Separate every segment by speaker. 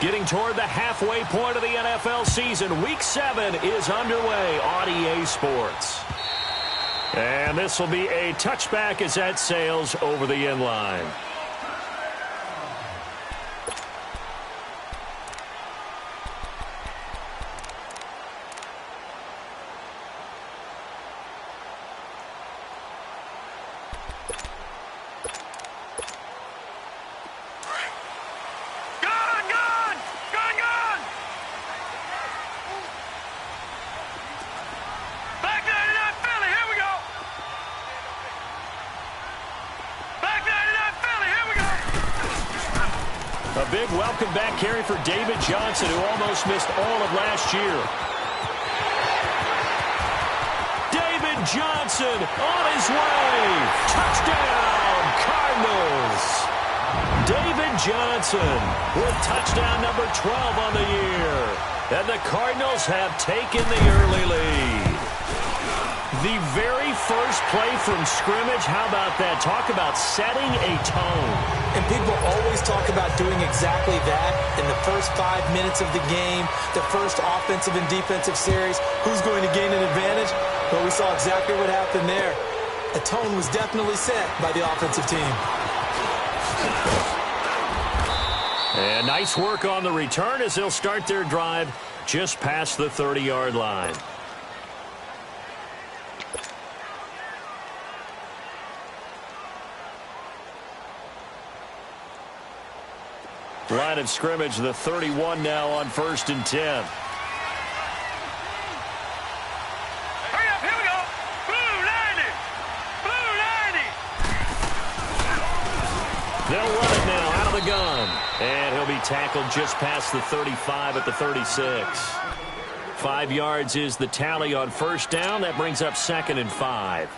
Speaker 1: Getting toward the halfway point of the NFL season. Week 7 is underway on EA Sports. And this will be a touchback as that sails over the end line.
Speaker 2: A big welcome back carry for David Johnson, who almost missed all of last year. David Johnson on his way. Touchdown, Cardinals. David Johnson with touchdown number 12 on the year. And the Cardinals have taken the early lead. The very first play from scrimmage, how about that? Talk about setting a tone.
Speaker 3: And people always talk about doing exactly that in the first 5 minutes of the game, the first offensive and defensive series. Who's going to gain an advantage? Well, we saw exactly what happened there. A tone was definitely set by the offensive team.
Speaker 1: And nice work on the return as they'll start their drive just past the 30-yard line. Line of scrimmage, the 31 now on 1st and 10.
Speaker 4: Hurry up, here we go. Blue 90. Blue 90.
Speaker 1: They'll run it now out of the gun. And he'll be tackled just past the 35 at the 36. 5 yards is the tally on first down. That brings up 2nd and 5.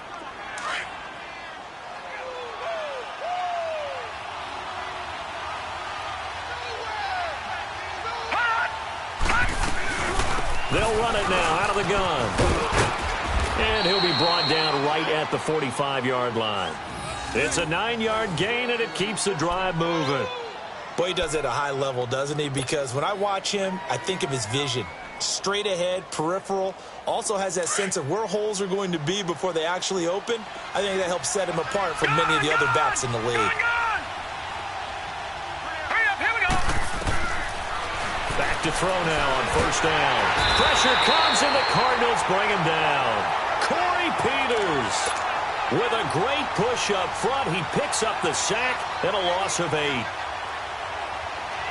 Speaker 1: They'll run it now out of the gun. And he'll be brought down right at the 45-yard line. It's a 9-yard gain, and it keeps the drive moving.
Speaker 3: Boy, he does it at a high level, doesn't he? Because when I watch him, I think of his vision. Straight ahead, peripheral. Also has that sense of where holes are going to be before they actually open. I think that helps set him apart from many of the other backs in the league.
Speaker 1: Back to throw now on first down. Pressure comes, and the Cardinals bring him down. Corey Peters with a great push up front. He picks up the sack and a loss of 8.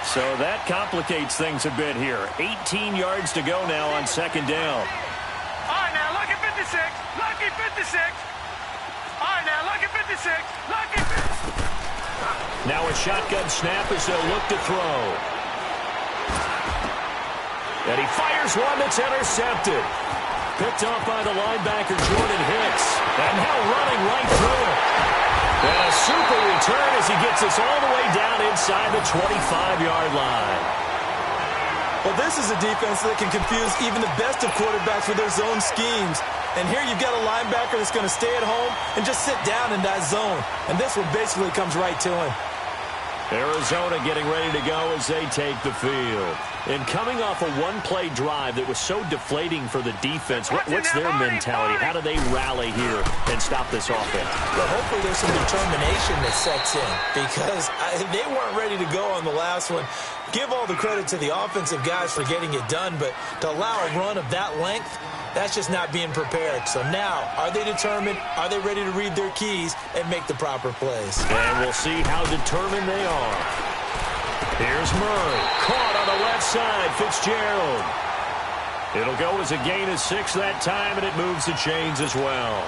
Speaker 1: So that complicates things a bit here. 18 yards to go now on 2nd down.
Speaker 4: All right, now, lucky 56. Lucky 56. All right, now, lucky 56. Lucky 56.
Speaker 1: Now a shotgun snap as they'll look to throw. And he fires one that's intercepted. Picked off by the linebacker, Jordan Hicks. And now running right through it. And a super return as he gets us all the way down inside the 25-yard line.
Speaker 3: Well, this is a defense that can confuse even the best of quarterbacks with their zone schemes. And here you've got a linebacker that's going to stay at home and just sit down in that zone. And this one basically comes right to him.
Speaker 1: Arizona getting ready to go as they take the field. And coming off a one-play drive that was so deflating for the defense, what's their mentality? How do they rally here and stop this offense?
Speaker 3: Well, hopefully there's some determination that sets in because they weren't ready to go on the last one. Give all the credit to the offensive guys for getting it done, but to allow a run of that length, that's just not being prepared. So now, are they determined? Are they ready to read their keys and make the proper plays?
Speaker 1: And we'll see how determined they are. Here's Murray. Caught on the left side. Fitzgerald. It'll go as a gain of 6 that time, and it moves the chains as well.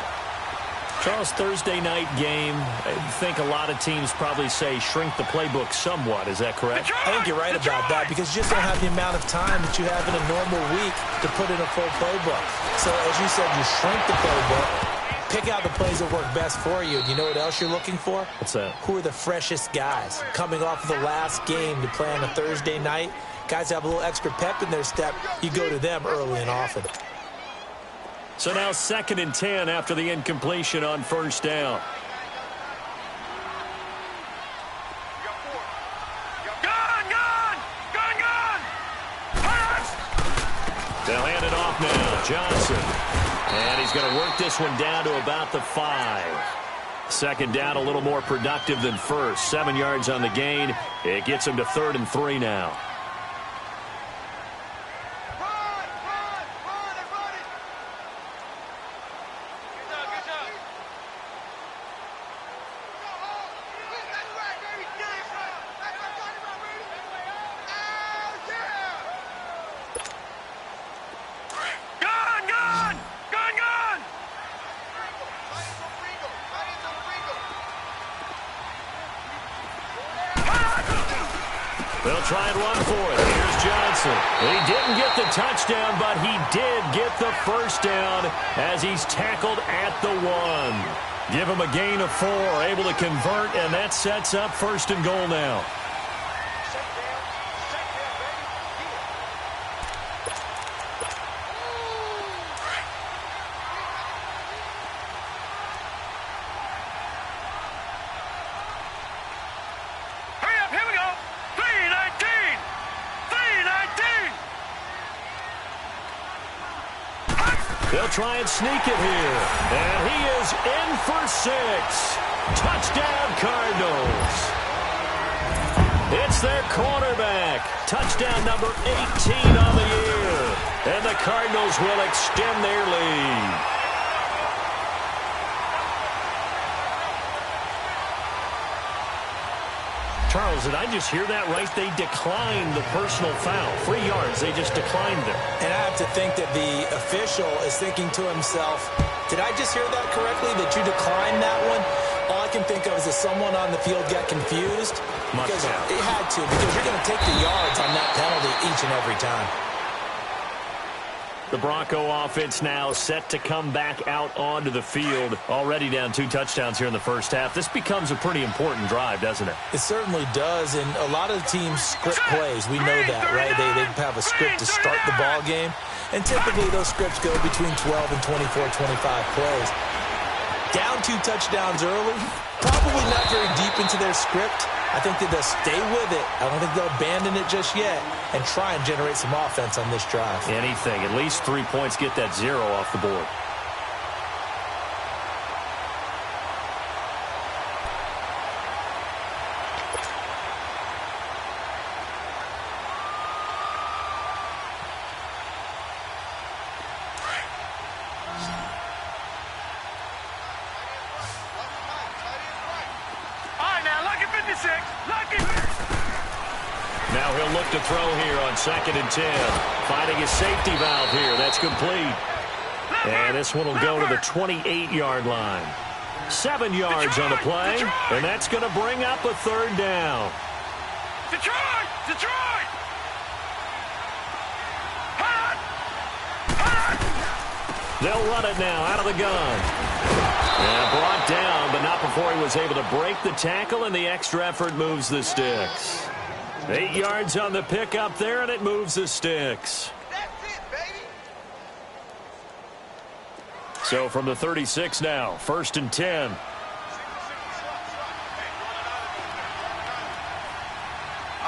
Speaker 1: Charles, Thursday night game, I think a lot of teams probably say shrink the playbook somewhat. Is that correct?
Speaker 3: I think you're right about that because you just don't have the amount of time that you have in a normal week to put in a full playbook. So, as you said, you shrink the playbook, pick out the plays that work best for you. And you know what else you're looking for?
Speaker 1: What's that?
Speaker 3: Who are the freshest guys coming off of the last game to play on a Thursday night? Guys have a little extra pep in their step. You go to them early and often.
Speaker 1: So now 2nd and 10 after the incompletion on first down.
Speaker 4: Gun, gun! Gun, gun!
Speaker 1: Johnson. And he's going to work this one down to about the 5. Second down, a little more productive than first. 7 yards on the gain. It gets him to 3rd and 3 now.
Speaker 2: They'll try and run for it. Here's Johnson. He didn't get the touchdown, but he did get the first down as he's tackled at the 1. Give him a gain of 4, able to convert, and that sets up 1st and goal now. They'll try and sneak it here. And he is in for 6. Touchdown, Cardinals. It's their quarterback. Touchdown number 18 on the year. And the Cardinals will extend their lead. Charles, did I just hear that right? They declined the personal foul. 3 yards, they just declined it.
Speaker 3: And I have to think that the official is thinking to himself, did I just hear that correctly, that you declined that one? All I can think of is that someone on the field got confused. Because it had to, because you're going to take the yards on that penalty each and every time.
Speaker 2: The Bronco offense now set to come back out onto the field. Already down 2 touchdowns here in the first half. This becomes a pretty important drive, doesn't it?
Speaker 3: It certainly does, and a lot of teams script plays. We know that, right? They have a script to start the ball game, and typically those scripts go between 12 and 24, 25 plays. Down 2 touchdowns early, probably not very deep into their script. I think that they'll stay with it. I don't think they'll abandon it just yet and try and generate some offense on this drive.
Speaker 2: Anything. At least 3 points, get that 0 off the board. Now he'll look to throw here on 2nd and 10. Finding his safety valve here. That's complete. And this one will go to the 28-yard line. 7 yards on the play. And that's going to bring up a 3rd down.
Speaker 4: Detroit! Detroit!
Speaker 2: They'll run it now out of the gun. And brought down, but not before he was able to break the tackle, and the extra effort moves the sticks. 8 yards on the pickup there, and it moves the sticks.
Speaker 4: That's it, baby.
Speaker 2: So from the 36 now, 1st and 10.
Speaker 4: All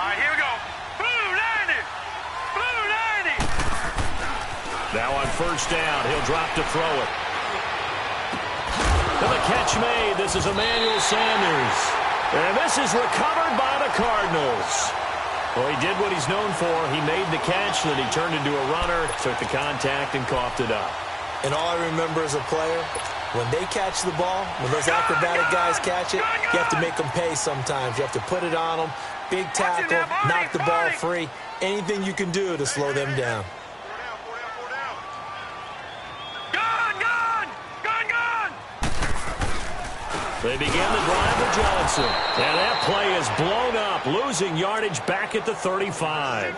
Speaker 4: right, here we go. Blue 90. Blue 90.
Speaker 2: Now on 1st down, he'll drop to throw it. And the catch made. This is Emmanuel Sanders. And this is recovered by the Cardinals. Well, he did what he's known for. He made the catch, then he turned into a runner, took the contact, and coughed it up.
Speaker 3: And all I remember as a player, when they catch the ball, when those acrobatic guys catch it, you have to make them pay sometimes. You have to put it on them, big tackle, knock the ball free, anything you can do to slow them down.
Speaker 2: They begin the drive with Johnson. And that play is blown up, losing yardage back at the 35.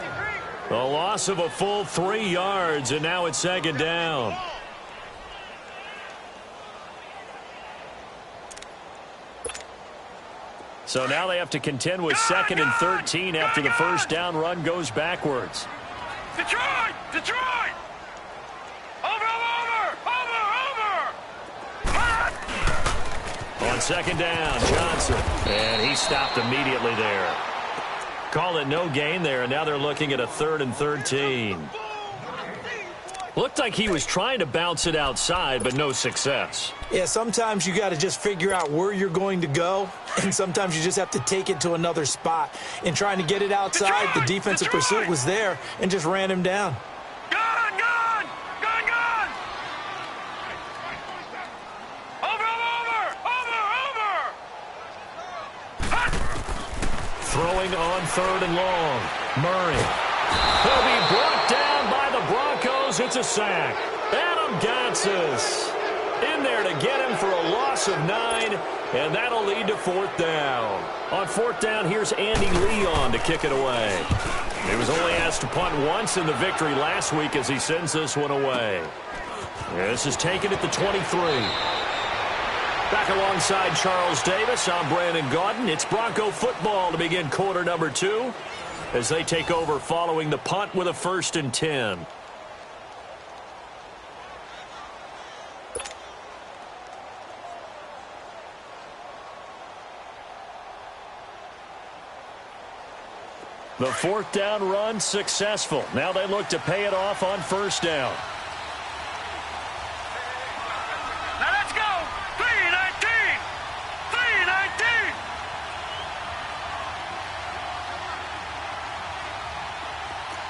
Speaker 2: A loss of a full 3 yards, and now it's 2nd down. So now they have to contend with 2nd and 13 after the 1st down run goes backwards.
Speaker 4: Detroit! Detroit!
Speaker 2: On 2nd down, Johnson. And he stopped immediately there. Call it no gain there, and now they're looking at a 3rd and 13.
Speaker 1: Looked like he was trying to bounce it outside, but no success.
Speaker 3: Yeah, sometimes you got to just figure out where you're going to go, and sometimes you just have to take it to another spot. In trying to get it outside, the defensive pursuit was there and just ran him down.
Speaker 4: Gone, gone, gone, gone. Over.
Speaker 1: Throwing on 3rd and long. Murray. He'll be brought down by the Broncos. It's a sack. Adam Gotsis in there to get him for a loss of 9, and that'll lead to 4th down. On 4th down, here's Andy Leon to kick it away. He was only asked to punt once in the victory last week as he sends this one away. This is taken at the 23. Back alongside Charles Davis, I'm Brandon Gaudin. It's Bronco football to begin quarter number 2 as they take over following the punt with a 1st and 10. The 4th down run successful. Now they look to pay it off on 1st down.
Speaker 4: Now let's go. 3-19.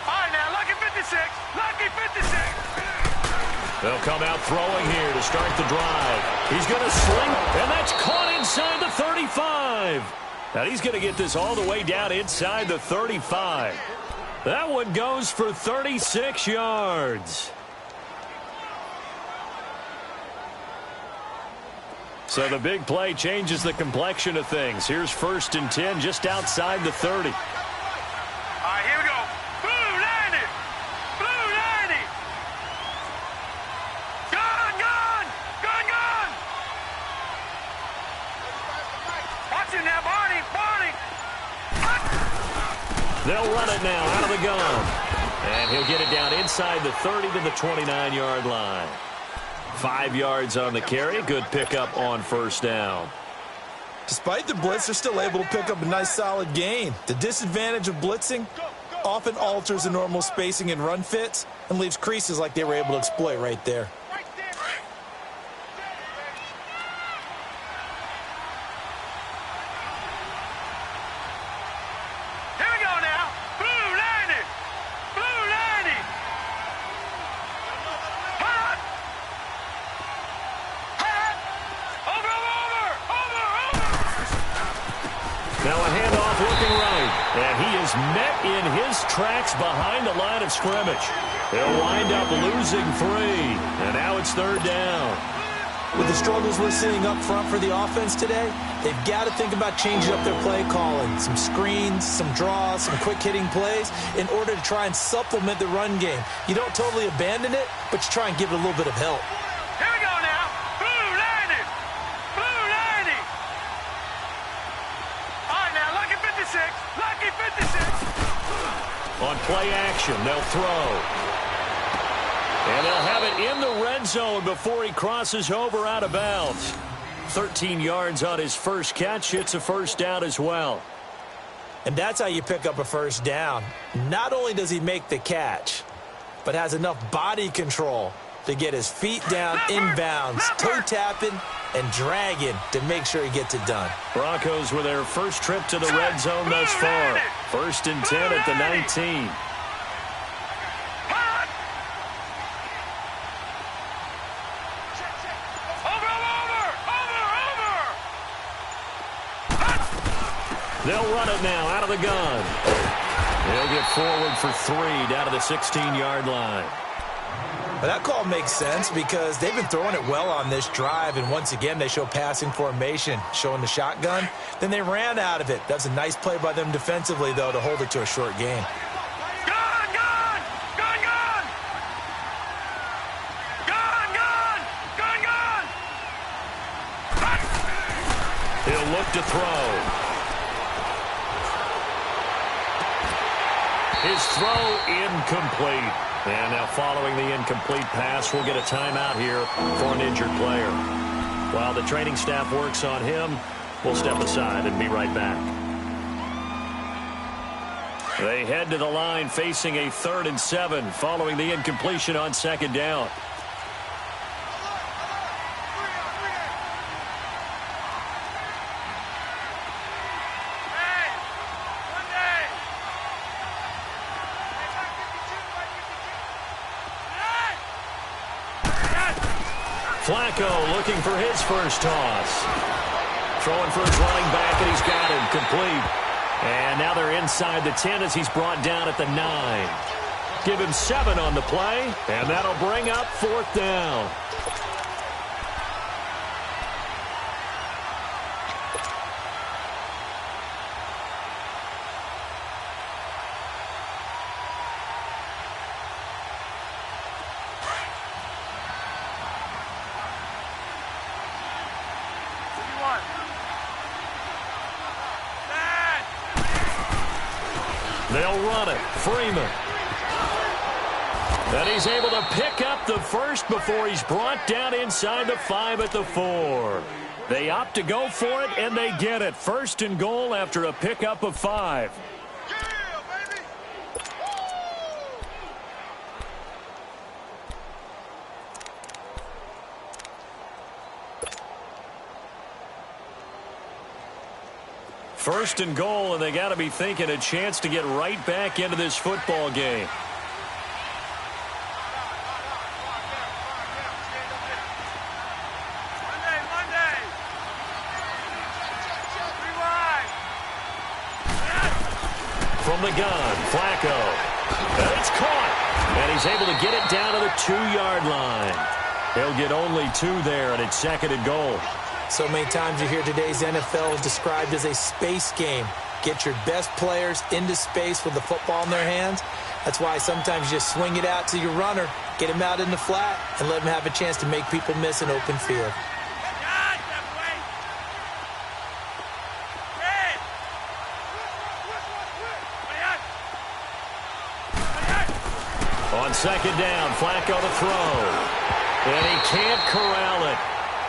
Speaker 4: All right, now, lucky 56. Lucky 56.
Speaker 1: They'll come out throwing here to start the drive. He's going to sling, and that's caught inside the 35. Now he's going to get this all the way down inside the 35. That one goes for 36 yards. So the big play changes the complexion of things. Here's 1st and 10 just outside the 30.
Speaker 4: All right, here we go. Blue 90. Blue 90. Gone. Watch it now, Barney.
Speaker 1: They'll run it now out of the gun. And he'll get it down inside the 30 to the 29-yard line. 5 yards on the carry. Good pickup on 1st down.
Speaker 3: Despite the blitz, they're still able to pick up a nice, solid gain. The disadvantage of blitzing often alters the normal spacing and run fits and leaves creases like they were able to exploit right there.
Speaker 4: Here we go now. Blue 90. Blue 90. Hot. Over.
Speaker 1: Now a handoff looking right. And he is met in his tracks behind the line of scrimmage. They'll wind up losing 3. And now it's 3rd down.
Speaker 3: With the struggles we're seeing up front for the offense today, they've got to think about changing up their play calling. Some screens, some draws, some quick-hitting plays in order to try and supplement the run game. You don't totally abandon it, but you try and give it a little bit of help.
Speaker 4: Here we go now. Blue 90. Blue 90. All right, now, lucky 56. Lucky 56.
Speaker 1: On play action, they'll throw. And they'll have it in the red zone before he crosses over out of bounds. 13 yards on his first catch. It's a 1st down as well.
Speaker 3: And that's how you pick up a 1st down. Not only does he make the catch, but has enough body control to get his feet down inbounds, toe tapping and dragging to make sure he gets it done.
Speaker 1: Broncos with their first trip to the red zone thus far. 1st and 10 at the 19. They'll run it now out of the gun. They'll get forward for 3 down to the 16-yard line.
Speaker 3: But that call makes sense because they've been throwing it well on this drive, and once again they show passing formation, showing the shotgun. Then they ran out of it. That's a nice play by them defensively, though, to hold it to a short gain.
Speaker 1: He'll look to throw. His throw incomplete. And now following the incomplete pass, we'll get a timeout here for an injured player. While the training staff works on him, we'll step aside and be right back. They head to the line facing a 3rd and 7 following the incompletion on 2nd down. Flacco looking for his first toss. Throwing for his running back, and he's got him complete. And now they're inside the 10 as he's brought down at the 9. Give him 7 on the play, and that'll bring up 4th down. They'll run it. Freeman. And he's able to pick up the first before he's brought down inside the 5 at the 4. They opt to go for it, and they get it. 1st and goal after a pickup of 5. First and goal, and they got to be thinking a chance to get right back into this football game. From the gun, Flacco. And it's caught. And he's able to get it down to the 2-yard line. He'll get only 2 there, and it's 2nd and goal.
Speaker 3: So many times you hear today's NFL described as a space game. Get your best players into space with the football in their hands. That's why sometimes you just swing it out to your runner, get him out in the flat, and let him have a chance to make people miss an open field.
Speaker 1: On 2nd down, Flacco to throw. And he can't corral it.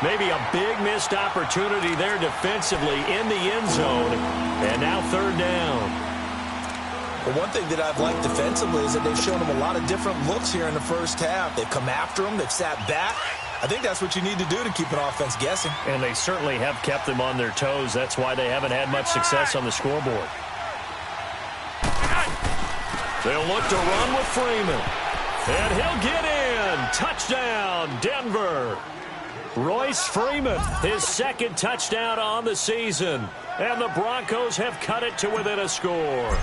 Speaker 1: Maybe a big missed opportunity there defensively in the end zone. And now 3rd down.
Speaker 3: Well, one thing that I've liked defensively is that they've shown him a lot of different looks here in the first half. They've come after him. They've sat back. I think that's what you need to do to keep an offense guessing.
Speaker 1: And they certainly have kept them on their toes. That's why they haven't had much success on the scoreboard. They'll look to run with Freeman. And he'll get in. Touchdown, Denver. Royce Freeman, his 2nd touchdown on the season. And the Broncos have cut it to within a score.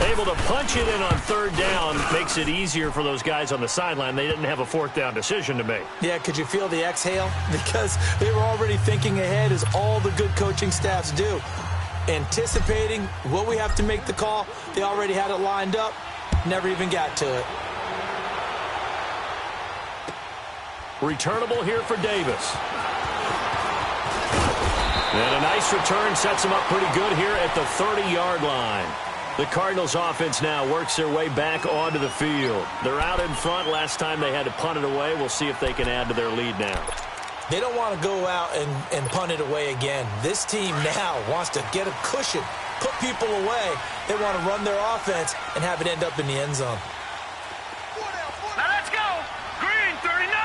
Speaker 1: Able to punch it in on 3rd down makes it easier for those guys on the sideline. They didn't have a 4th down decision to make.
Speaker 3: Yeah, could you feel the exhale? Because they were already thinking ahead, as all the good coaching staffs do. Anticipating what we have to make the call. They already had it lined up. Never even got to it.
Speaker 1: Returnable here for Davis. And a nice return sets him up pretty good here at the 30-yard line. The Cardinals offense now works their way back onto the field. They're out in front. Last time they had to punt it away. We'll see if they can add to their lead now.
Speaker 3: They don't want to go out and punt it away again. This team now wants to get a cushion, put people away. They want to run their offense and have it end up in the end zone.
Speaker 4: Now let's go. Green, 39.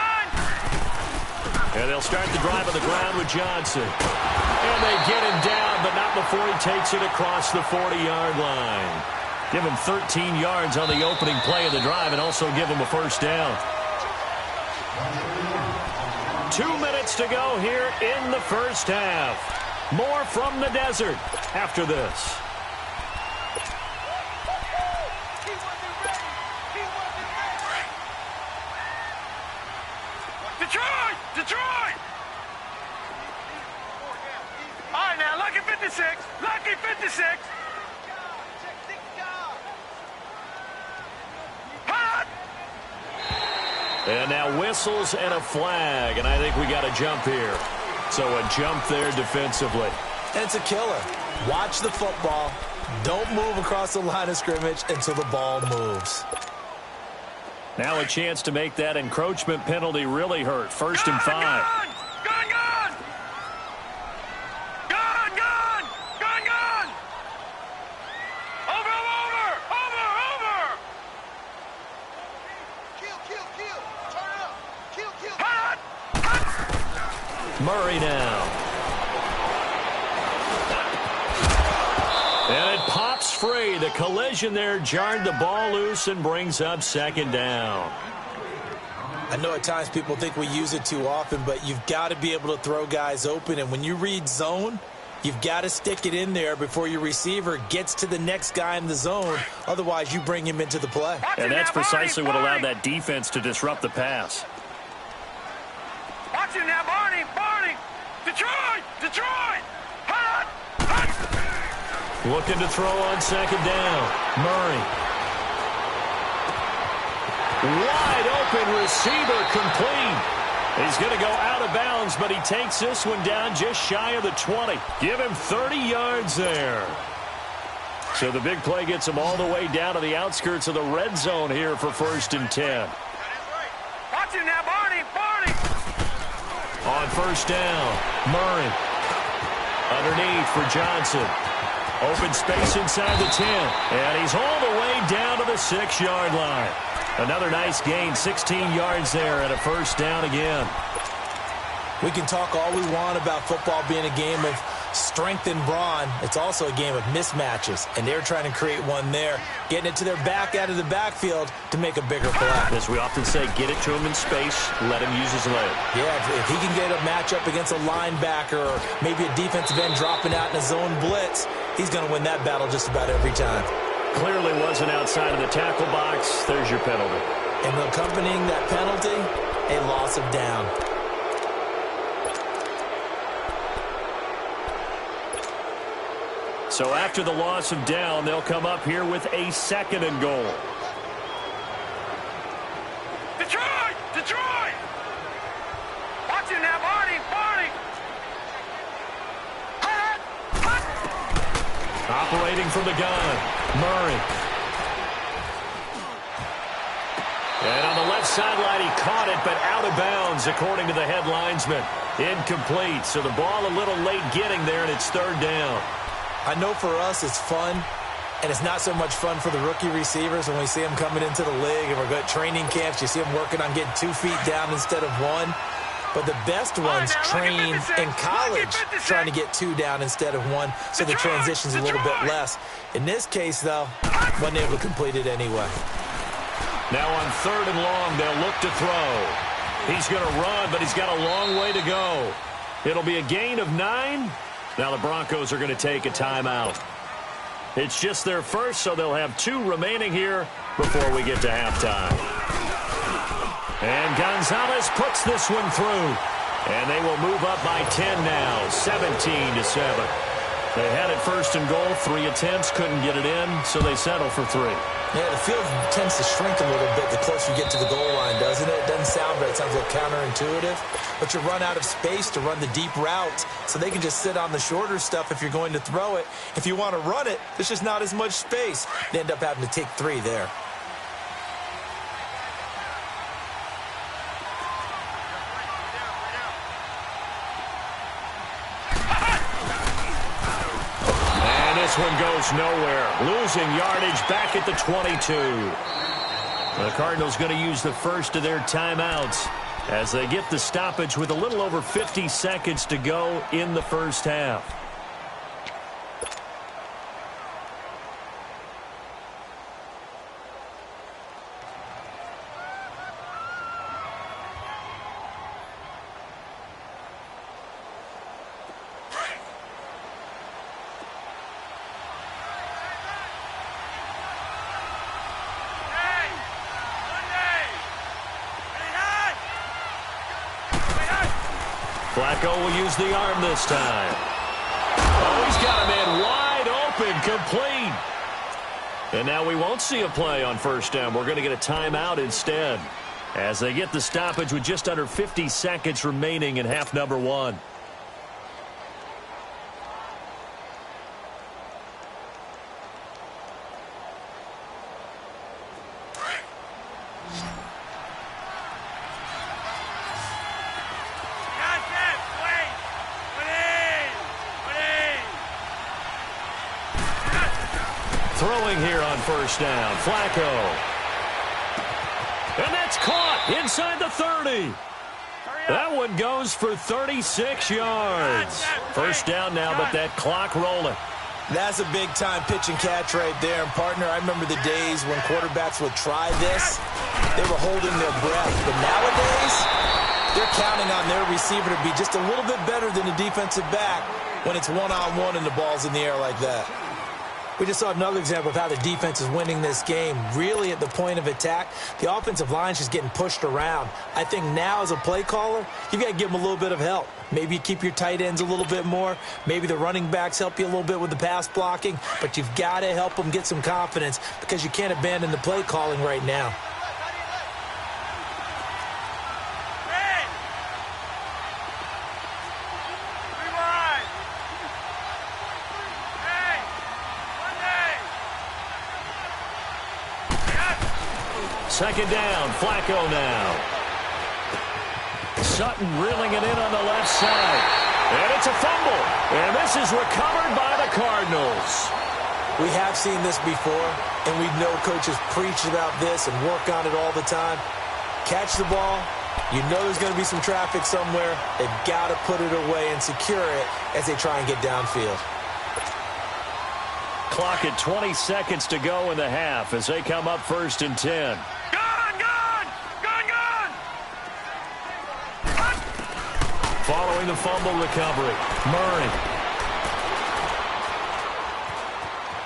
Speaker 1: And they'll start the drive on the ground with Johnson. And they get him down, but not before he takes it across the 40-yard line. Give him 13 yards on the opening play of the drive and also give him a 1st down. 2 minutes to go here in the first half. More from the desert after this.
Speaker 4: Detroit! Detroit! All right, now, lucky 56. Lucky 56. Hot!
Speaker 1: And now whistles and a flag, and I think we got a jump here. So a jump there defensively.
Speaker 3: And it's a killer. Watch the football. Don't move across the line of scrimmage until the ball moves.
Speaker 1: Now a chance to make that encroachment penalty really hurt. 1st and 5.
Speaker 4: Gone! Gone! Gone! Gone! Gone! Gone! Gone! Over! Over!
Speaker 1: Murray now. And it pops free. The collision there jarred the ball loose and brings up second down.
Speaker 3: I know at times people think we use it too often, but you've got to be able to throw guys open. And when you read zone, you've got to stick it in there before your receiver gets to the next guy in the zone. Otherwise, you bring him into the play.
Speaker 1: And that's precisely what allowed that defense to disrupt the pass.
Speaker 4: Watch it now, Barney. Detroit. Hot.
Speaker 1: Looking to throw on second down. Murray. Wide open receiver, complete. He's going to go out of bounds, but he takes this one down just shy of the 20. Give him 30 yards there. So the big play gets him all the way down to the outskirts of the red zone here for 1st and 10.
Speaker 4: Watch it now, Barney.
Speaker 1: On first down, Murray. Underneath for Johnson. Open space inside the 10. And he's all the way down to the 6-yard line. Another nice gain, 16 yards there and a first down again.
Speaker 3: We can talk all we want about football being a game of strength and brawn. It's also a game of mismatches, and they're trying to create one there, getting it to their back out of the backfield to make a bigger play.
Speaker 1: As we often say, get it to him in space, let him use his leg.
Speaker 3: Yeah, if he can get a matchup against a linebacker or maybe a defensive end dropping out in a zone blitz, he's going to win that battle just about every time.
Speaker 1: Clearly wasn't outside of the tackle box. There's your penalty.
Speaker 3: And accompanying that penalty, a loss of down.
Speaker 1: So after the loss of down, they'll come up here with a 2nd and goal.
Speaker 4: Detroit! Watch it now, Barney!
Speaker 1: Operating from the gun, Murray. And on the left sideline, he caught it, but out of bounds, according to the head linesman. Incomplete, so the ball a little late getting there, and it's 3rd down.
Speaker 3: I know for us it's fun, and it's not so much fun for the rookie receivers when we see them coming into the league and we're going to training camps. You see them working on getting 2 feet down instead of 1. But the best ones train in college trying to get 2 down instead of 1, so the transition's a little bit less. In this case, though, wasn't able to complete it anyway.
Speaker 1: Now on 3rd and long, they'll look to throw. He's going to run, but he's got a long way to go. It'll be a gain of 9. Now the Broncos are going to take a timeout. It's just their first, so they'll have 2 remaining here before we get to halftime. And Gonzalez puts this one through. And they will move up by 10 now, 17-7. They had it 1st and goal, 3 attempts, couldn't get it in, so they settle for 3.
Speaker 3: Yeah, the field tends to shrink a little bit the closer you get to the goal line, doesn't it? It doesn't sound right. It sounds a little counterintuitive. But you run out of space to run the deep routes, so they can just sit on the shorter stuff if you're going to throw it. If you want to run it, there's just not as much space. They end up having to take 3 there.
Speaker 1: This one goes nowhere. Losing yardage back at the 22. The Cardinals going to use the first of their timeouts as they get the stoppage with a little over 50 seconds to go in the first half. Flacco will use the arm this time. Oh, he's got a man wide open, complete. And now we won't see a play on 1st down. We're going to get a timeout instead as they get the stoppage with just under 50 seconds remaining in half number 1. Throwing here on 1st down, Flacco. And that's caught inside the 30.
Speaker 4: Hurry
Speaker 1: That one goes for 36 yards. First down now, but that clock rolling.
Speaker 3: That's a big-time pitch and catch right there. And, partner, I remember the days when quarterbacks would try this. They were holding their breath. But nowadays, they're counting on their receiver to be just a little bit better than the defensive back when it's one-on-one and the ball's in the air like that. We just saw another example of how the defense is winning this game. Really, at the point of attack, the offensive line's just getting pushed around. I think now, as a play caller, you've got to give them a little bit of help. Maybe you keep your tight ends a little bit more. Maybe the running backs help you a little bit with the pass blocking. But you've got to help them get some confidence because you can't abandon the play calling right now.
Speaker 1: Second down, Flacco now. Sutton reeling it in on the left side. And it's a fumble. And this is recovered by the Cardinals.
Speaker 3: We have seen this before, and we know coaches preach about this and work on it all the time. Catch the ball. You know there's going to be some traffic somewhere. They've got to put it away and secure it as they try and get downfield.
Speaker 1: Clock at 20 seconds to go in the half as they come up 1st and 10. Following the fumble recovery, Murray.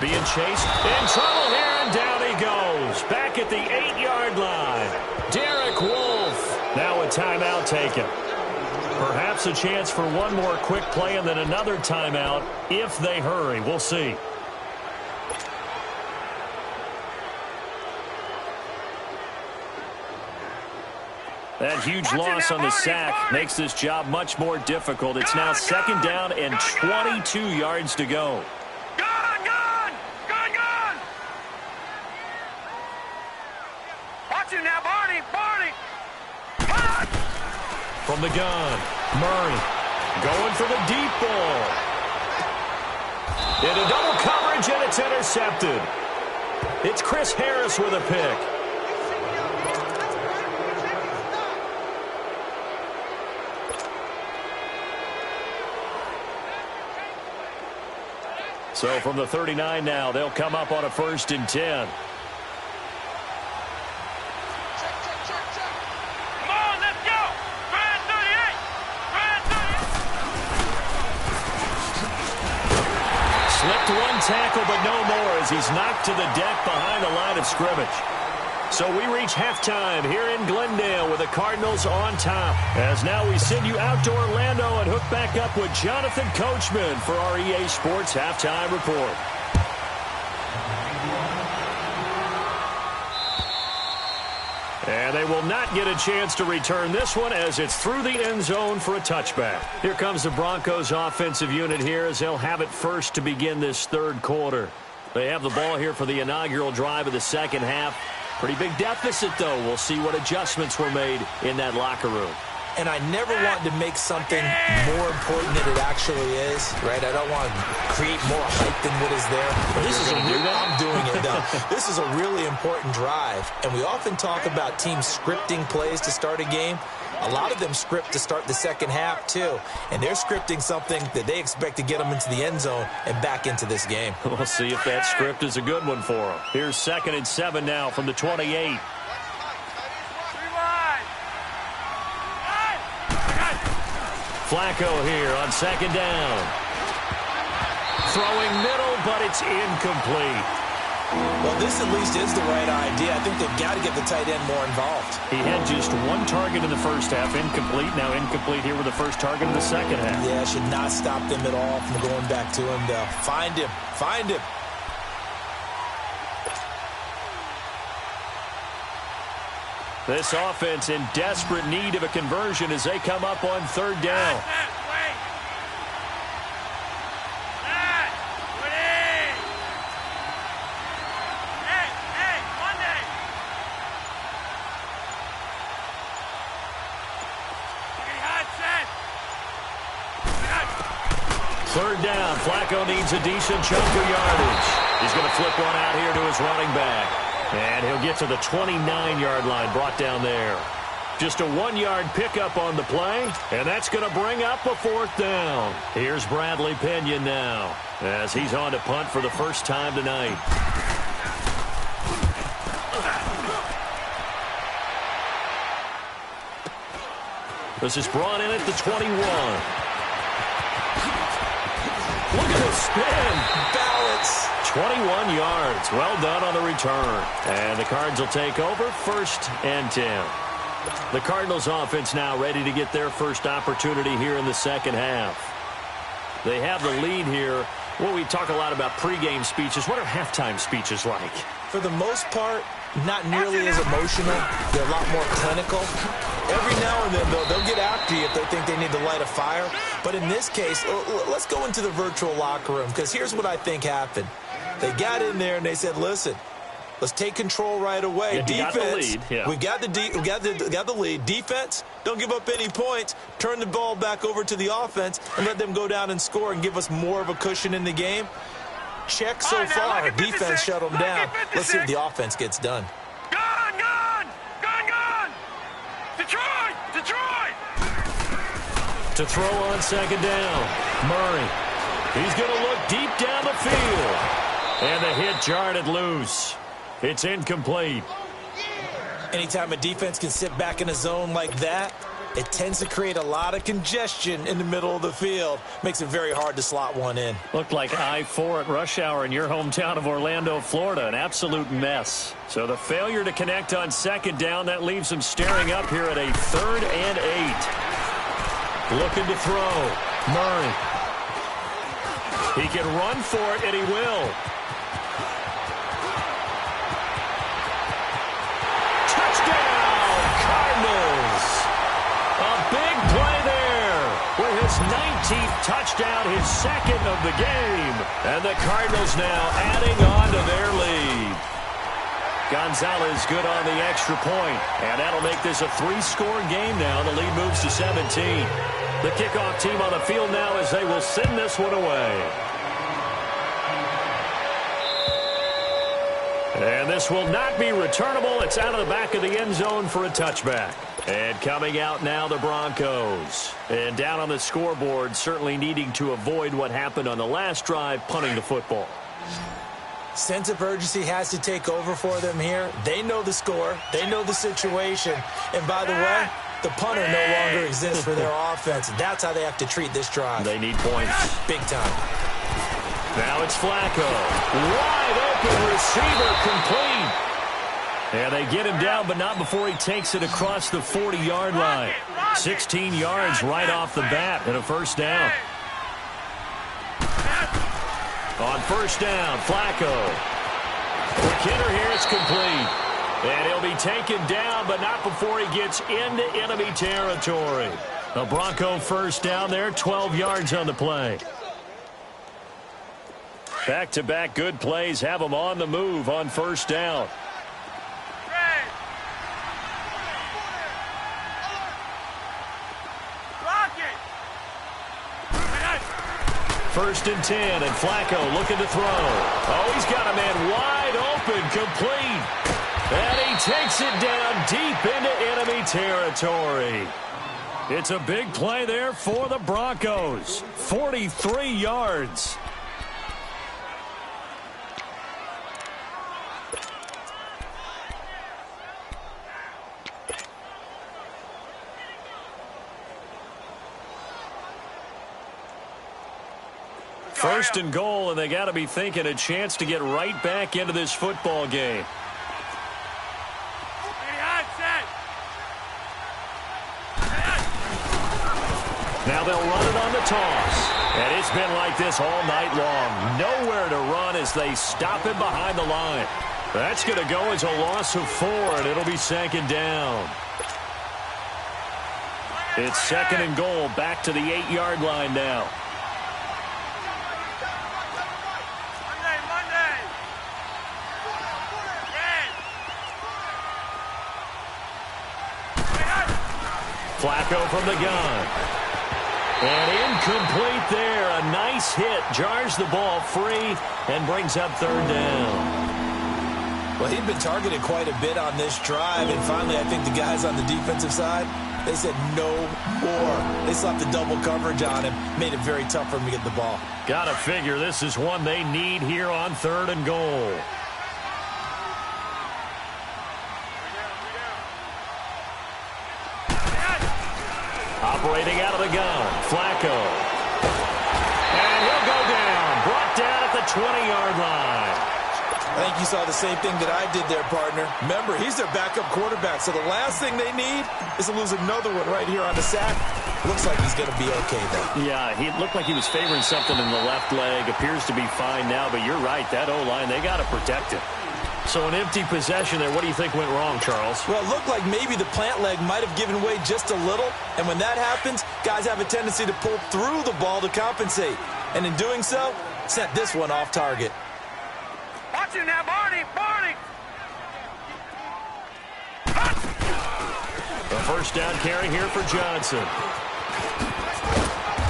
Speaker 1: Being chased, in trouble here, and down he goes. Back at the 8-yard line. Derek Wolfe. Now a timeout taken. Perhaps a chance for one more quick play and then another timeout if they hurry. We'll see. That huge loss on the sack makes this job much more difficult. It's now second down and 22 yards to go.
Speaker 4: Gun! Watch him now, Barney!
Speaker 1: From the gun, Murray going for the deep ball. Into double coverage, and it's intercepted. It's Chris Harris with a pick. So from the 39 now, they'll come up on a 1st and 10.
Speaker 4: Come on, let's go! Grand 38!
Speaker 1: Slipped one tackle, but no more as he's knocked to the deck behind the line of scrimmage. So we reach halftime here in Glendale with the Cardinals on top. As now we send you out to Orlando and hook back up with Jonathan Coachman for our EA Sports Halftime Report. And they will not get a chance to return this one as it's through the end zone for a touchback. Here comes the Broncos offensive unit here as they'll have it first to begin this third quarter. They have the ball here for the inaugural drive of the second half. Pretty big deficit, though. We'll see what adjustments were made in that locker room.
Speaker 3: And I never want to make something more important than it actually is, right? I don't want to create more hype than what is there.
Speaker 1: This is
Speaker 3: I'm doing it, though. This is a really important drive. And we often talk about teams scripting plays to start a game. A lot of them script to start the second half, too. And they're scripting something that they expect to get them into the end zone and back into this game.
Speaker 1: We'll see if that script is a good one for them. Here's 2nd and 7 now from the 28. Flacco here on 2nd down. Throwing middle, but it's incomplete.
Speaker 3: Well, this at least is the right idea. I think they've got to get the tight end more involved.
Speaker 1: He had just one target in the first half, incomplete. Now incomplete here with the first target in the second half.
Speaker 3: Yeah, should not stop them at all from going back to him, though. Find him.
Speaker 1: This offense in desperate need of a conversion as they come up on 3rd down. Third down, Flacco needs a decent chunk of yardage. He's going to flip one out here to his running back. And he'll get to the 29-yard line, brought down there. Just a 1-yard pickup on the play, and that's going to bring up a 4th down. Here's Bradley Pinion now, as he's on to punt for the first time tonight. This is brought in at the 21. Look at the spin.
Speaker 3: Balance.
Speaker 1: 21 yards. Well done on the return. And the Cards will take over 1st and 10. The Cardinals offense now ready to get their first opportunity here in the second half. They have the lead here. Well, we talk a lot about pregame speeches. What are halftime speeches like?
Speaker 3: For the most part, not nearly as emotional. They're a lot more clinical. Every now and then, though, they'll get after you if they think they need to light a fire. But in this case, let's go into the virtual locker room, because here's what I think happened. They got in there and they said, listen, let's take control right away.
Speaker 1: Yeah,
Speaker 3: defense,
Speaker 1: we
Speaker 3: got the lead. Defense, don't give up any points. Turn the ball back over to the offense and let them go down and score and give us more of a cushion in the game. Check so far. Defense shut them down. Let's see if the offense gets done.
Speaker 4: Detroit!
Speaker 1: To throw on 2nd down. Murray. He's going to look deep down the field. And the hit jarred it loose. It's incomplete.
Speaker 3: Anytime a defense can sit back in a zone like that, it tends to create a lot of congestion in the middle of the field. Makes it very hard to slot one in.
Speaker 1: Looked like I-4 at rush hour in your hometown of Orlando, Florida. An absolute mess. So the failure to connect on 2nd down, that leaves them staring up here at a 3rd and 8. Looking to throw. Murray. He can run for it, and he will. His 19th touchdown, his 2nd of the game. And the Cardinals now adding on to their lead. Gonzalez good on the extra point. And that'll make this a 3-score game now. The lead moves to 17. The kickoff team on the field now as they will send this one away. And this will not be returnable. It's out of the back of the end zone for a touchback. And coming out now, the Broncos. And down on the scoreboard, certainly needing to avoid what happened on the last drive, punting the football.
Speaker 3: Sense of urgency has to take over for them here. They know the score. They know the situation. And by the way, the punter no longer exists for their offense. That's how they have to treat this drive.
Speaker 1: They need points.
Speaker 3: Big time.
Speaker 1: Now it's Flacco. Wide open receiver, complete. And they get him down, but not before he takes it across the 40-yard line. 16 yards right off the bat and a 1st down. On 1st down, Flacco. Quick hitter here, it's complete. And he'll be taken down, but not before he gets into enemy territory. A Bronco 1st down there, 12 yards on the play. Back-to-back good plays have them on the move on 1st down. 1st and 10, and Flacco looking to throw. Oh, he's got a man wide open, complete. And he takes it down deep into enemy territory. It's a big play there for the Broncos. 43 yards. First and goal, and they got to be thinking a chance to get right back into this football game. Now they'll run it on the toss. And it's been like this all night long. Nowhere to run as they stop him behind the line. That's going to go as a loss of 4, and it'll be 2nd down. It's 2nd and goal, back to the 8-yard line now. Flacco from the gun. And incomplete there. A nice hit. Jars the ball free and brings up 3rd down.
Speaker 3: Well, Well, he'd been targeted quite a bit on this drive, and finally I think the guys on the defensive side, they said no more. They slapped the double coverage on him, made it very tough for him to get the ball.
Speaker 1: Gotta figure this is one they need here on 3rd and goal. Operating out of the gun, Flacco. And he'll go down, brought down at the 20-yard line.
Speaker 3: I think you saw the same thing that I did there, partner. Remember, he's their backup quarterback, so the last thing they need is to lose another one right here on the sack. Looks like he's going to be okay, though.
Speaker 1: Yeah, he looked like he was favoring something in the left leg. Appears to be fine now, but you're right. That O-line, they got to protect him. So an empty possession there. What do you think went wrong, Charles?
Speaker 3: Well, it looked like maybe the plant leg might have given way just a little. And when that happens, guys have a tendency to pull through the ball to compensate. And in doing so, sent this one off target.
Speaker 4: Watch it now, Barney! Barney!
Speaker 1: The first down carry here for Johnson.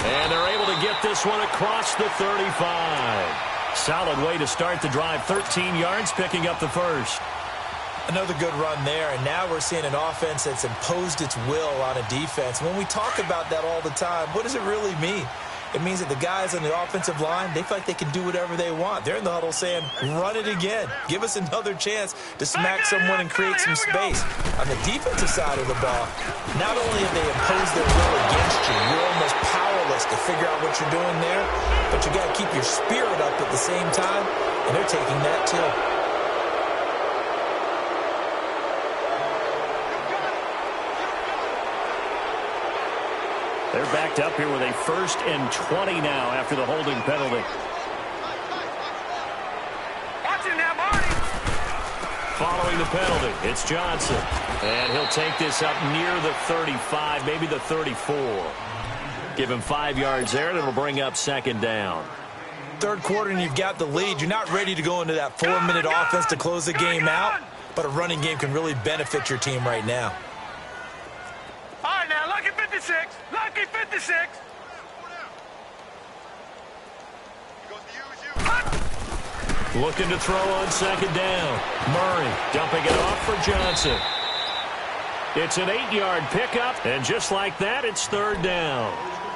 Speaker 1: And they're able to get this one across the 35. Solid way to start the drive. 13 yards, picking up the first.
Speaker 3: Another good run there, and now we're seeing an offense that's imposed its will on a defense. When we talk about that all the time, what does it really mean? It means that the guys on the offensive line, they feel like they can do whatever they want. They're in the huddle saying, run it again. Give us another chance to smack someone and create some space. On the defensive side of the ball, not only have they imposed their will against you, you're almost powerless to figure out what you're doing there, but you got to keep your spirit up at the same time, and they're taking that too.
Speaker 1: They're backed up here with a 1st and 20 now after the holding penalty.
Speaker 4: Watch it now, Barney!
Speaker 1: Following the penalty, it's Johnson. And he'll take this up near the 35, maybe the 34. Give him 5 yards there, and it'll bring up 2nd down.
Speaker 3: Third quarter, and you've got the lead. You're not ready to go into that 4-minute offense to close the game out, but a running game can really benefit your team right now.
Speaker 4: All right, now, lucky 56. Lucky 56.
Speaker 1: Looking to throw on 2nd down. Murray dumping it off for Johnson. It's an 8-yard pickup, and just like that, it's 3rd down.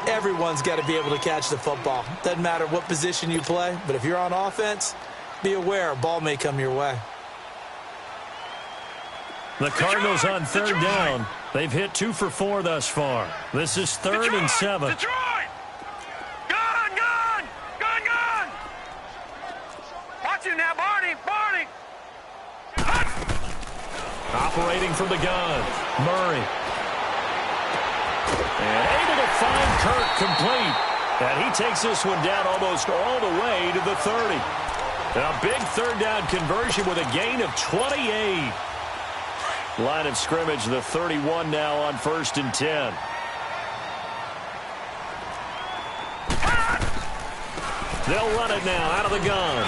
Speaker 3: Everyone's got to be able to catch the football. Doesn't matter what position you play, but if you're on offense, be aware a ball may come your way.
Speaker 1: The Cardinals on 3rd down. They've hit 2 for 4 thus far. This is 3rd and 7.
Speaker 4: Detroit! Gone, gone! Gone, gone! Watch it now, Barney! Barney!
Speaker 1: Operating from the gun, Murray. And able to find Kirk complete. And he takes this one down almost all the way to the 30. A big 3rd down conversion with a gain of 28. Line of scrimmage, the 31 now on 1st and 10. They'll run it now out of the gun.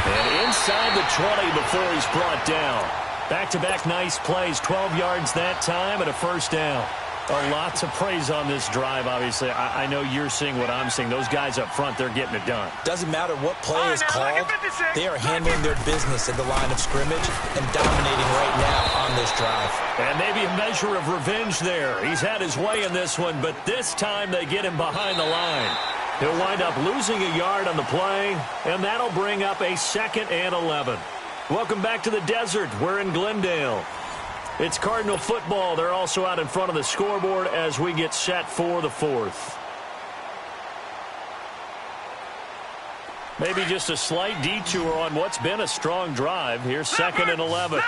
Speaker 1: And inside the 20 before he's brought down. Back-to-back nice plays, 12 yards that time and a 1st down. A lot to praise on this drive, obviously. I know you're seeing what I'm seeing. Those guys up front, they're getting it done.
Speaker 3: Doesn't matter what play is called. They are handling their business at the line of scrimmage and dominating right now on this drive.
Speaker 1: And maybe a measure of revenge there. He's had his way in this one, but this time they get him behind the line. He'll wind up losing a yard on the play, and that'll bring up a 2nd and 11. Welcome back to the desert. We're in Glendale. It's Cardinal football. They're also out in front of the scoreboard as we get set for the 4th. Maybe just a slight detour on what's been a strong drive. Here's 2nd and 11.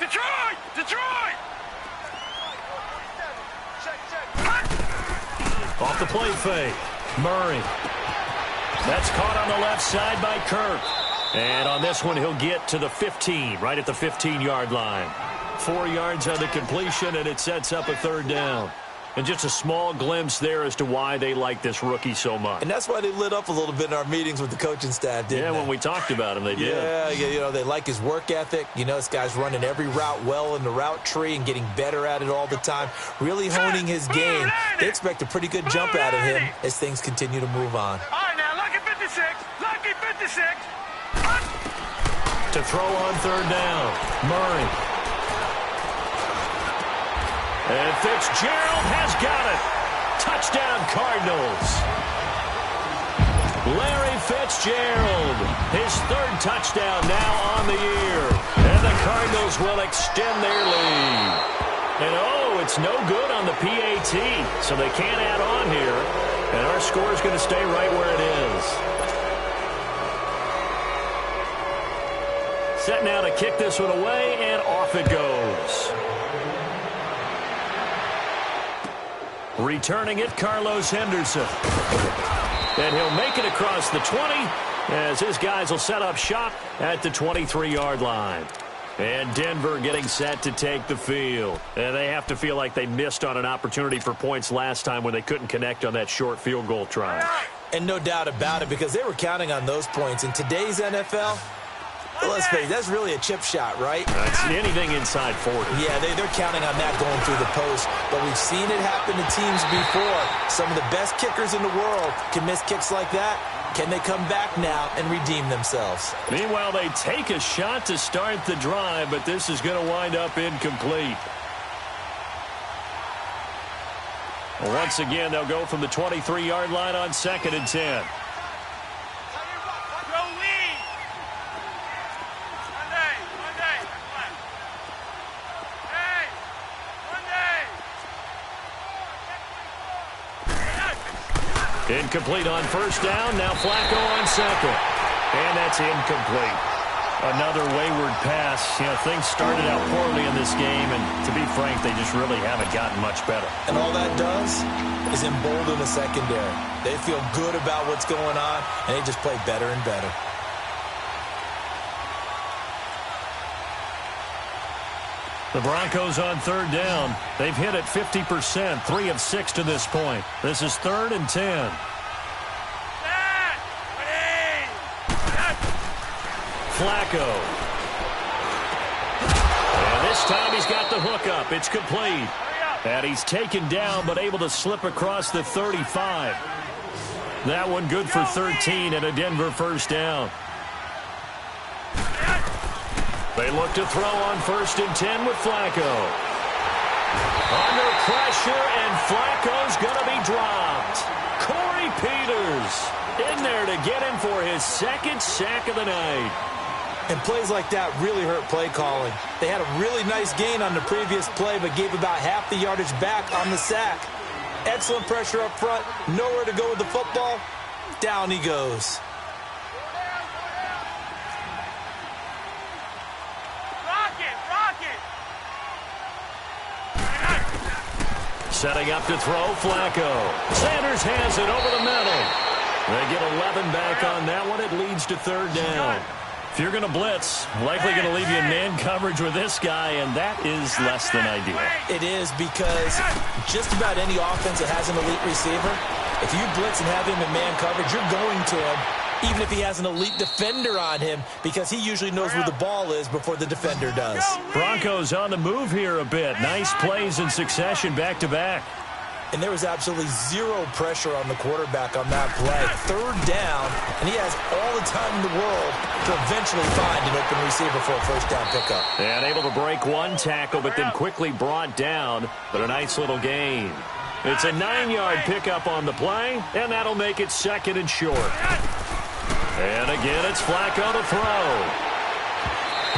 Speaker 4: Detroit! Detroit!
Speaker 1: Off the play fake. Murray. That's caught on the left side by Kirk. And on this one, he'll get to the 15, right at the 15-yard line. 4 yards on the completion, and it sets up a 3rd down. And just a small glimpse there as to why they like this rookie so much.
Speaker 3: And that's why they lit up a little bit in our meetings with the coaching staff, didn't they?
Speaker 1: When we talked about him, they did.
Speaker 3: Yeah, they like his work ethic. This guy's running every route well in the route tree and getting better at it all the time, really honing his game. They expect a pretty good jump out of him as things continue to move on.
Speaker 4: All right, now, lucky 56. Lucky 56.
Speaker 1: To throw on third down, Murray. And Fitzgerald has got it. Touchdown, Cardinals. Larry Fitzgerald, his third touchdown now on the year. And the Cardinals will extend their lead. And, it's no good on the PAT, so they can't add on here. And our score is going to stay right where it is. Set now to kick this one away, and off it goes. Returning it, Carlos Henderson. And he'll make it across the 20 as his guys will set up shop at the 23-yard line. And Denver getting set to take the field. And they have to feel like they missed on an opportunity for points last time when they couldn't connect on that short field goal try.
Speaker 3: And no doubt about it, because they were counting on those points. In today's NFL, let's face it, that's really a chip shot, right?
Speaker 1: It's anything inside 40.
Speaker 3: Yeah, they're counting on that going through the post. But we've seen it happen to teams before. Some of the best kickers in the world can miss kicks like that. Can they come back now and redeem themselves?
Speaker 1: Meanwhile, they take a shot to start the drive, but this is going to wind up incomplete. Once again, they'll go from the 23-yard line on 2nd and 10. Incomplete on first down. Now Flacco on second. And that's incomplete. Another wayward pass. Things started out poorly in this game, and to be frank, they just really haven't gotten much better.
Speaker 3: And all that does is embolden the secondary. They feel good about what's going on, and they just play better and better.
Speaker 1: The Broncos on third down. They've hit it 50%, 3 of 6 to this point. This is 3rd and 10. Flacco. And this time he's got the hook up. It's complete. And he's taken down but able to slip across the 35. That one good for 13 and a Denver first down. They look to throw on 1st and 10 with Flacco. Under pressure, and Flacco's going to be dropped. Corey Peters in there to get him for his 2nd sack of the night.
Speaker 3: And plays like that really hurt play calling. They had a really nice gain on the previous play, but gave about half the yardage back on the sack. Excellent pressure up front. Nowhere to go with the football. Down he goes.
Speaker 1: Setting up to throw, Flacco. Sanders has it over the middle. They get 11 back on that one. It leads to 3rd down. If you're going to blitz, likely going to leave you in man coverage with this guy, and that is less than ideal.
Speaker 3: It is, because just about any offense that has an elite receiver, if you blitz and have him in man coverage, you're going to him, even if he has an elite defender on him, because he usually knows where the ball is before the defender does.
Speaker 1: Broncos on the move here a bit. Nice plays in succession back-to-back.
Speaker 3: And there was absolutely zero pressure on the quarterback on that play. 3rd down, and he has all the time in the world to eventually find an open receiver for a 1st down pickup.
Speaker 1: And able to break one tackle, but then quickly brought down, but a nice little gain. It's a 9-yard pickup on the play, and that'll make it 2nd and short. And again, it's Flacco to throw.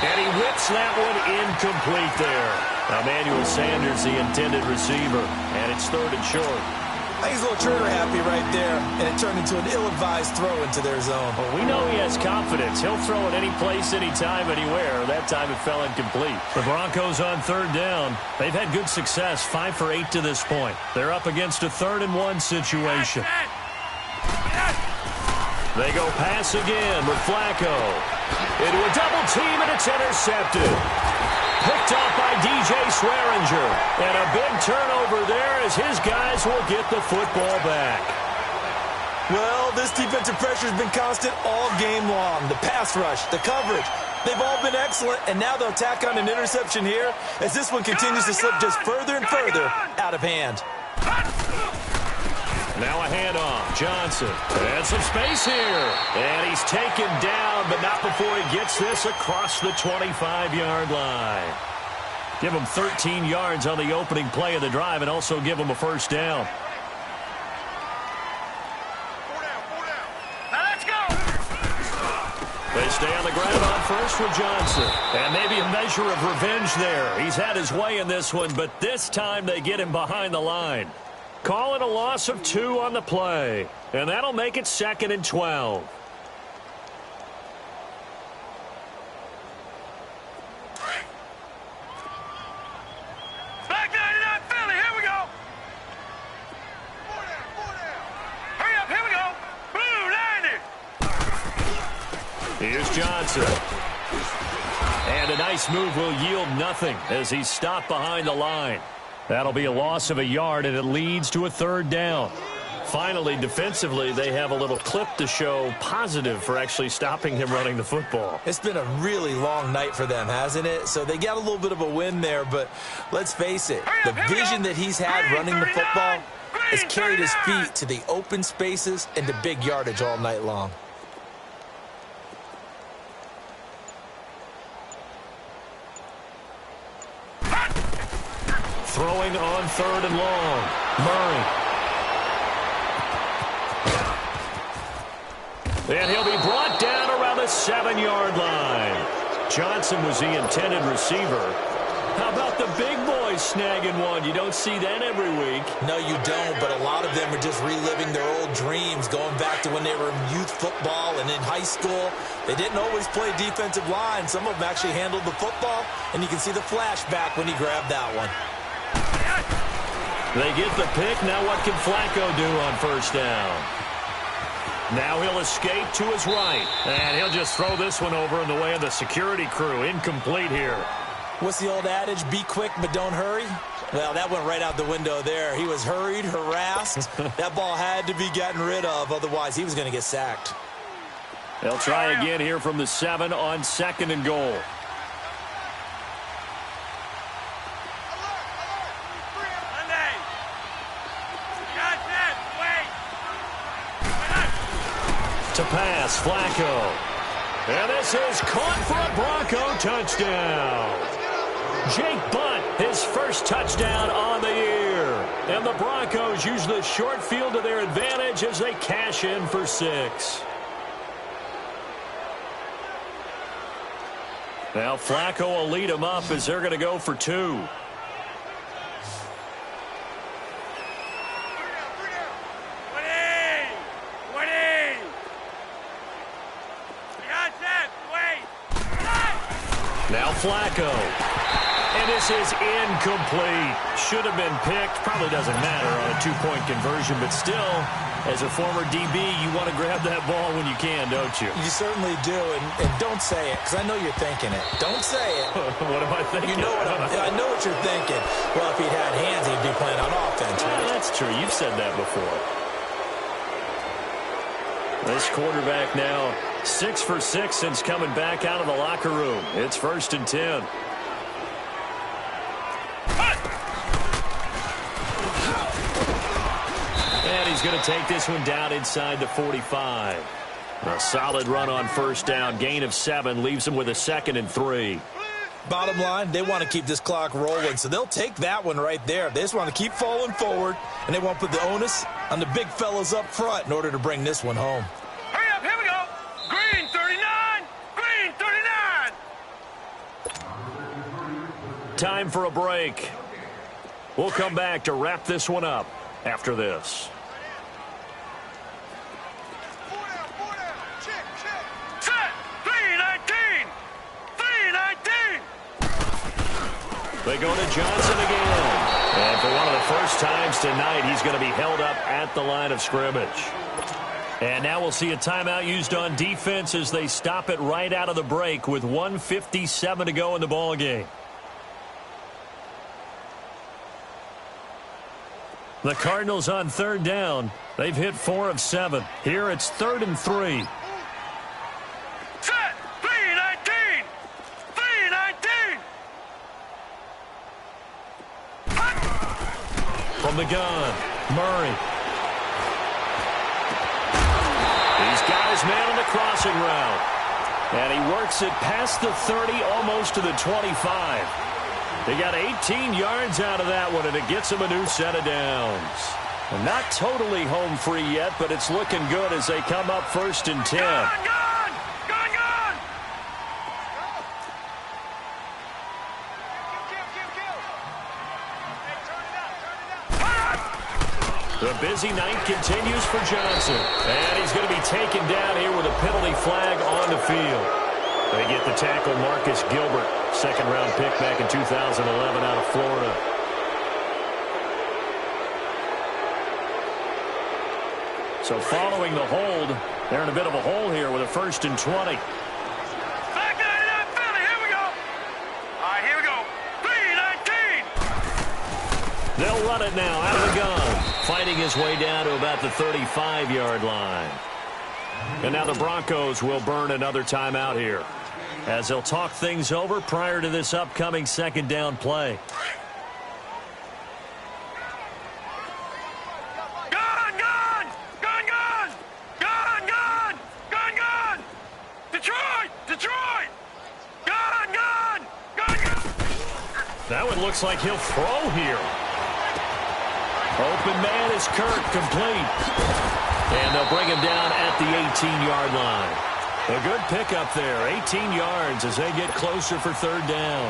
Speaker 1: And he whips that one incomplete there. Emmanuel Sanders, the intended receiver, and it's 3rd and short.
Speaker 3: I think he's a little trigger happy right there, and it turned into an ill-advised throw into their zone.
Speaker 1: Well, we know he has confidence. He'll throw it any place, anytime, anywhere. That time it fell incomplete. The Broncos on 3rd down. They've had good success, 5 for 8 to this point. They're up against a 3rd and 1 situation. They go pass again with Flacco. Into a double team, and it's intercepted. Picked off by DJ Swearinger. And a big turnover there as his guys will get the football back.
Speaker 3: Well, this defensive pressure has been constant all game long. The pass rush, the coverage, they've all been excellent, and now they'll tack on an interception here as this one continues to slip just further and further out of hand.
Speaker 1: Now a handoff. Johnson. And some space here. And he's taken down, but not before he gets this across the 25-yard line. Give him 13 yards on the opening play of the drive and also give him a first down. They stay on the ground on first with Johnson. And maybe a measure of revenge there. He's had his way in this one, but this time they get him behind the line. Call it a loss of 2 on the play. And that'll make it 2nd and 12.
Speaker 4: Back 99 Philly, here we go. Hurry up, here we go. Blue 90.
Speaker 1: Here's Johnson. And a nice move will yield nothing as he's stopped behind the line. That'll be a loss of a yard, and it leads to a 3rd down. Finally, defensively, they have a little clip to show positive for actually stopping him running the football.
Speaker 3: It's been a really long night for them, hasn't it? So they got a little bit of a win there, but let's face it, the vision that he's had running the football has carried his feet to the open spaces and to big yardage all night long.
Speaker 1: Throwing on 3rd and long. Murray. And he'll be brought down around the 7-yard line. Johnson was the intended receiver. How about the big boys snagging one? You don't see that every week.
Speaker 3: No, you don't, but a lot of them are just reliving their old dreams, going back to when they were in youth football and in high school. They didn't always play defensive line. Some of them actually handled the football, and you can see the flashback when he grabbed that one.
Speaker 1: They get the pick. Now what can Flacco do on 1st down? Now he'll escape to his right. And he'll just throw this one over in the way of the security crew. Incomplete here.
Speaker 3: What's the old adage? Be quick, but don't hurry? Well, that went right out the window there. He was hurried, harassed. That ball had to be gotten rid of. Otherwise, he was going to get sacked.
Speaker 1: They'll try again here from the 7 on 2nd and goal. To pass, Flacco. And this is caught for a Bronco touchdown. Jake Butt, his first touchdown on the year. And the Broncos use the short field to their advantage as they cash in for 6. Now Flacco will lead them up as they're going to go for 2. Now Flacco. And this is incomplete. Should have been picked. Probably doesn't matter on a 2-point conversion, but still, as a former DB, you want to grab that ball when you can, don't you?
Speaker 3: You certainly do, and don't say it, because I know you're thinking it. Don't say it.
Speaker 1: What am I thinking?
Speaker 3: You know I know what you're thinking. Well, if he'd had hands, he'd be playing on offense.
Speaker 1: Well, that's true. You've said that before. This quarterback now 6 for 6 since coming back out of the locker room. It's 1st and 10. And he's going to take this one down inside the 45. A solid run on 1st down. Gain of 7 leaves him with a 2nd and 3.
Speaker 3: Bottom line, they want to keep this clock rolling, so they'll take that one right there. They just want to keep falling forward, and they want to put the onus on the big fellas up front in order to bring this one home.
Speaker 4: Hurry up, here we go. Green 39. Green 39.
Speaker 1: Time for a break. We'll come back to wrap this one up after this. They go to Johnson again. And for one of the first times tonight, he's going to be held up at the line of scrimmage. And now we'll see a timeout used on defense as they stop it right out of the break with 1:57 to go in the ballgame. The Cardinals on third down. They've hit 4 of 7. Here it's 3rd and 3.
Speaker 4: Set. 3-19. 3-19.
Speaker 1: From the gun, Murray. He's got his man on the crossing route. And he works it past the 30, almost to the 25. They got 18 yards out of that one, and it gets him a new set of downs. And not totally home free yet, but it's looking good as they come up 1st and 10.
Speaker 4: Gun!
Speaker 1: The busy night continues for Johnson. And he's going to be taken down here with a penalty flag on the field. They get the tackle, Marcus Gilbert, 2nd-round pick back in 2011 out of Florida. So following the hold, they're in a bit of a hole here with a 1st and 20.
Speaker 4: Back to that Philly. Here we go. All right, here we go. 3-19.
Speaker 1: They'll run it now out of the gun. Fighting his way down to about the 35-yard line. And now the Broncos will burn another timeout here, as they'll talk things over prior to this upcoming 2nd down play.
Speaker 4: Gun! Detroit! Gun!
Speaker 1: That one looks like he'll throw here. Open man is Kirk, complete. And they'll bring him down at the 18-yard line. A good pickup there, 18 yards as they get closer for 3rd down.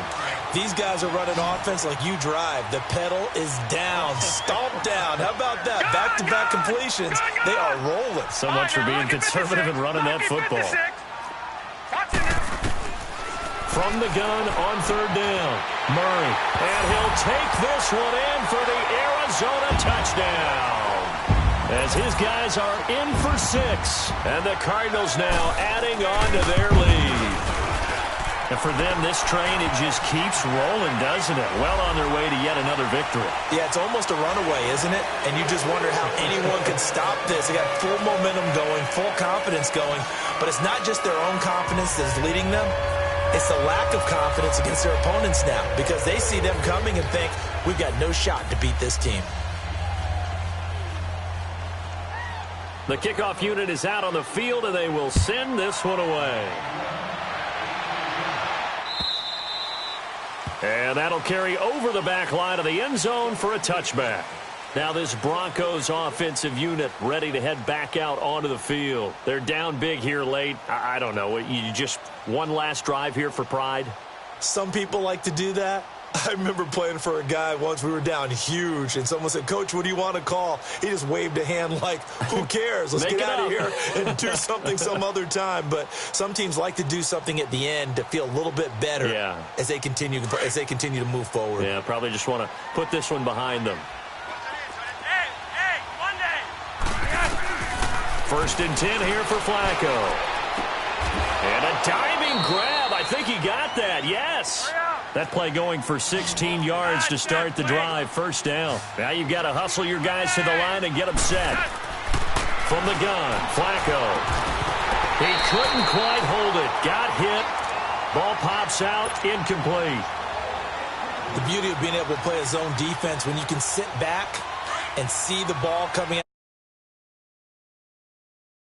Speaker 3: These guys are running offense like you drive. The pedal is down, stomped down. How about that? Back-to-back completions. They are rolling.
Speaker 1: So much for being conservative and running that football. From the gun on 3rd down, Murray. And he'll take this one in for the Arizona touchdown, as his guys are in for 6. And the Cardinals now adding on to their lead. And for them, this train, it just keeps rolling, doesn't it? Well on their way to yet another victory.
Speaker 3: Yeah, it's almost a runaway, isn't it? And you just wonder how anyone could stop this. They got full momentum going, full confidence going. But it's not just their own confidence that's leading them. It's the lack of confidence against their opponents now, because they see them coming and think, we've got no shot to beat this team.
Speaker 1: The kickoff unit is out on the field, and they will send this one away. And that'll carry over the back line of the end zone for a touchback. Now this Broncos offensive unit ready to head back out onto the field. They're down big here late. I don't know. You just one last drive here for pride?
Speaker 3: Some people like to do that. I remember playing for a guy once. We were down huge, and someone said, Coach, what do you want to call? He just waved a hand like, who cares? Let's get out of here and do something some other time. But some teams like to do something at the end to feel a little bit better as they continue to move forward.
Speaker 1: Yeah, probably just want to put this one behind them.
Speaker 4: Hey, one day.
Speaker 1: 1st and 10 here for Flacco. And a diving grab. I think he got that. Yes. That play going for 16 yards to start the drive. 1st down. Now you've got to hustle your guys to the line and get them set. From the gun, Flacco. He couldn't quite hold it. Got hit. Ball pops out. Incomplete.
Speaker 3: The beauty of being able to play a zone defense when you can sit back and see the ball coming out.